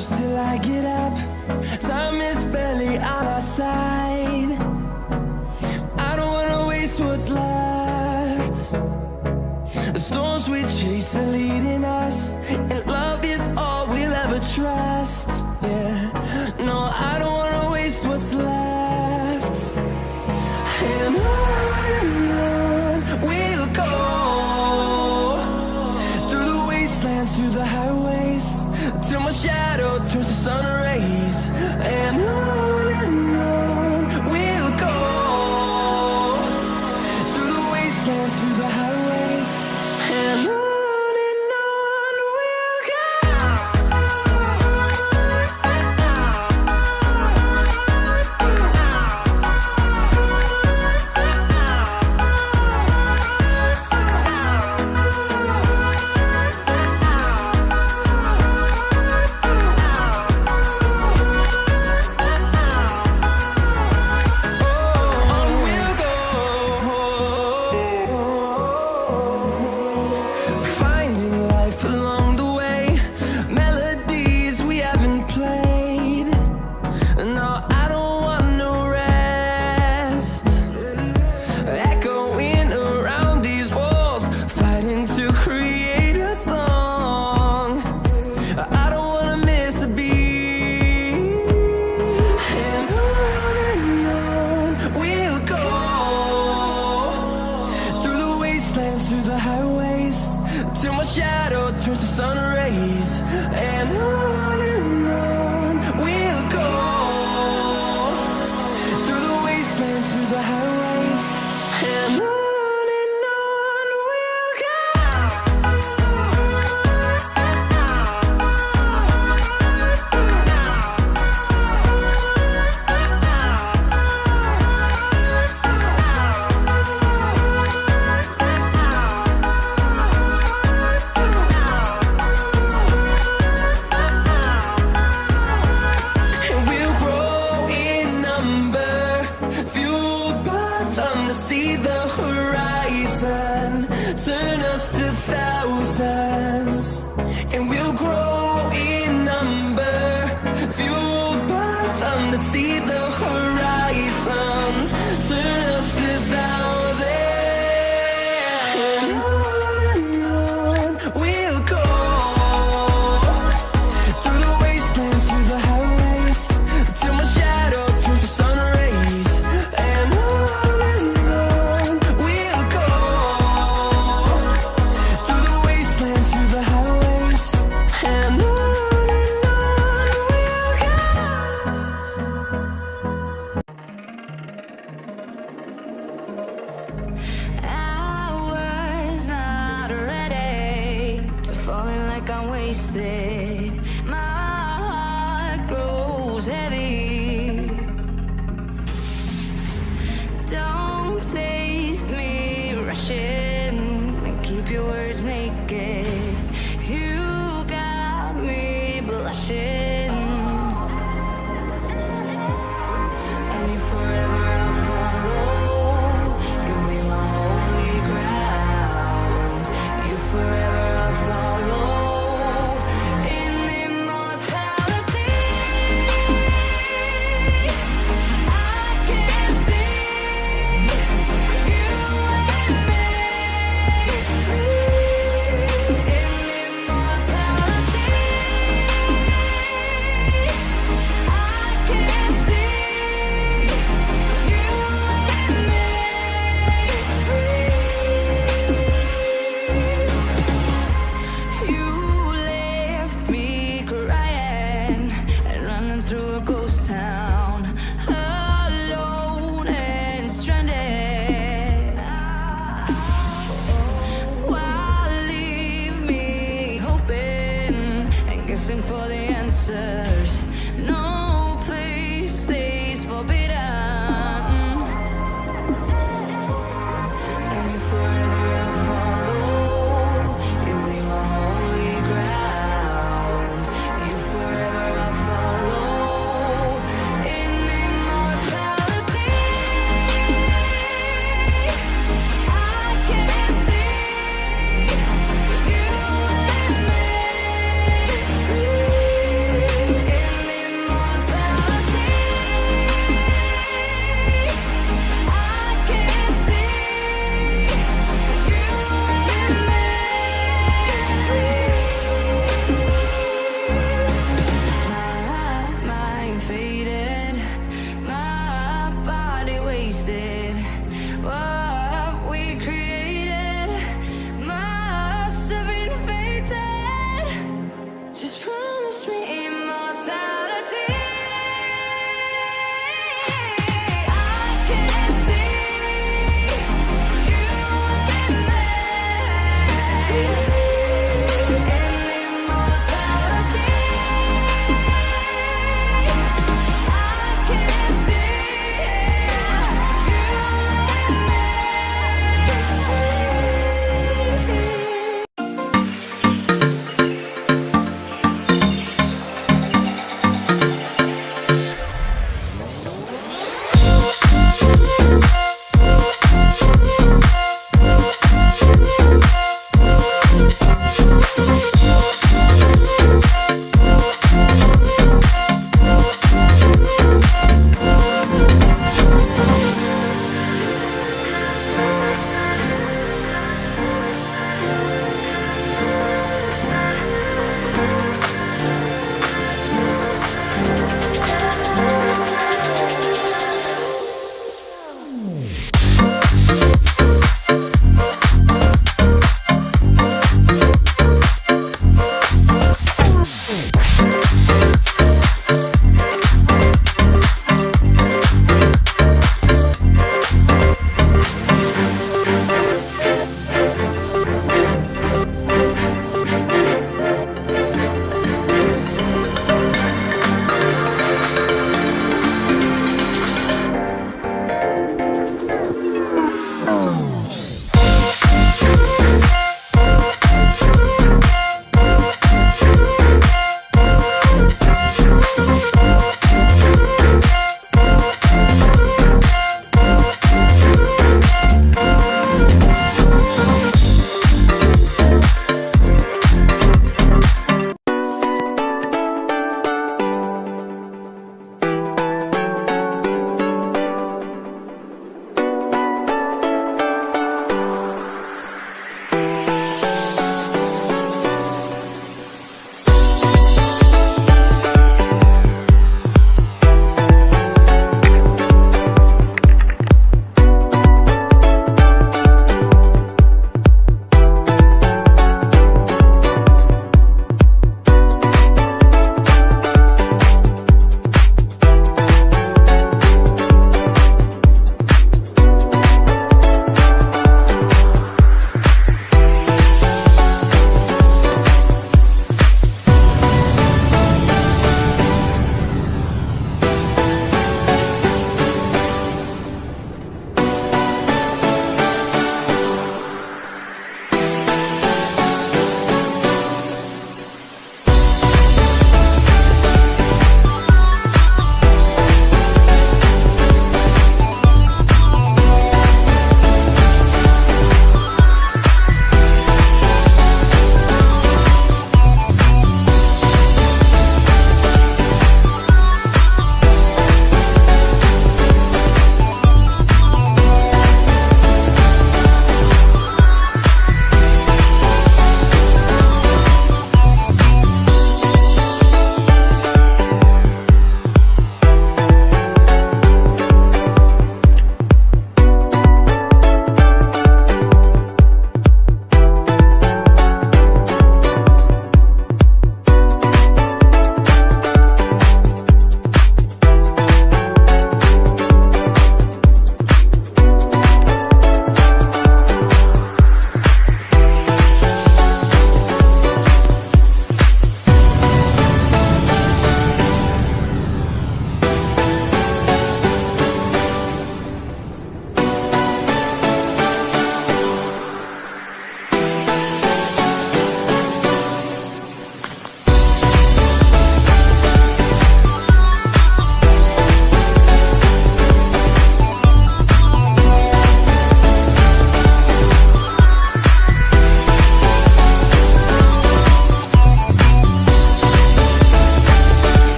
shadows till I get up. Time is barely on our side. I don't wanna waste what's left. The storms we chase are leading us, and love is all we'll ever trust. Yeah, no, I don't wanna waste what's left. And on we'll go, through the wastelands, through the highways, till my shadow turns to sun rays. And on we'll go, through the wastelands, through the highways, and on we'll go. Finding life along the way, melodies we haven't played. No, I don't want no rest. Echoing around these walls, fighting to create a song. I don't wanna miss a beat. And on we'll go, through the wastelands, through the highways, till my shadow turns to sun rays. And on we'll go, through the wastelands, through the highways, and on we'll go. And we'll grow in number, fueled by them to see the horizon, turn us to thousands. And we'll grow in number, fueled by them to see the horizon.